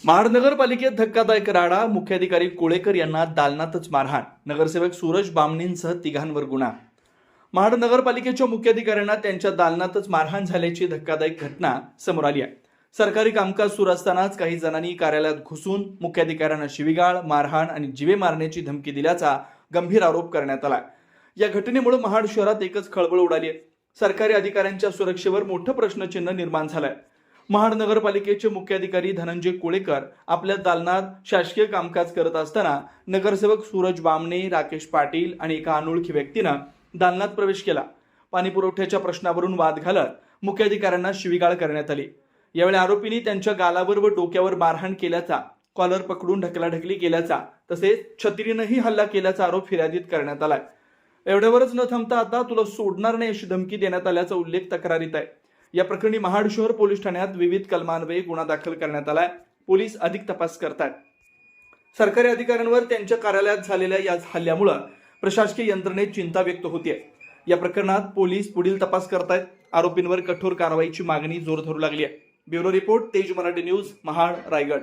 महाड नगरपालिकेत धक्कादायक राडा, मुख्याधिकारी कोळेकर यांना दालनातच मारहाण, नगरसेवक सूरज बामणींसह तिघांवर गुन्हा। महाड नगरपालिकेच्या मुख्याधिकाऱ्यांना त्यांच्या दालनातच मारहाण झाल्याची धक्कादायक घटना समोर आली आहे। सरकारी कामकाज सुरू असतानाच काही जणांनी कार्यालयात घुसून मुख्याधिकाऱ्यांना शिवीगाळ, मारहाण आणि जीवे मारण्याची धमकी दिल्याचा गंभीर आरोप करण्यात आला। या घटनेमुळे महाड शहरात एकच खळबळ उडाली आहे। सरकारी अधिकाऱ्यांच्या सुरक्षेवर मोठं प्रश्नचिन्ह निर्माण झालंय। महाड नगरपालिकेचे मुख्याधिकारी धनंजय कोळेकर आपल्या दालनात शासकीय कामकाज करत असताना नगरसेवक सूरज बामणे, राकेश पाटील आणि एका अनोळखी व्यक्तीनं दालनात प्रवेश केला। पाणी पुरवठ्याच्या प्रश्नावरून वाद घालत मुख्याधिकाऱ्यांना शिवीगाळ करण्यात आली। यावेळी आरोपींनी त्यांच्या गालावर व डोक्यावर मारहाण केल्याचा, कॉलर पकडून ढकलाढकली केल्याचा तसेच छत्रीनेही हल्ला केल्याचा आरोप फिर्यादीत करण्यात आलाय। एवढ्यावरच न थांबता आता तुला सोडणार नाही अशी धमकी देण्यात आल्याचा उल्लेख तक्रारीत आहे। या प्रकरणी महाड शहर पोलीस ठाण्यात विविध कलमान्वये गुन्हा दाखल करण्यात आलाय। पोलीस अधिक तपास करतात। सरकारी अधिकाऱ्यांवर त्यांच्या कार्यालयात झालेल्या या हल्ल्यामुळे प्रशासकीय यंत्रणेत चिंता व्यक्त होते। या प्रकरणात पोलीस पुढील तपास करतायत। आरोपींवर कठोर कारवाईची मागणी जोर धरू लागली आहे। ब्युरो रिपोर्ट, तेज मराठी न्यूज, महाड, रायगड।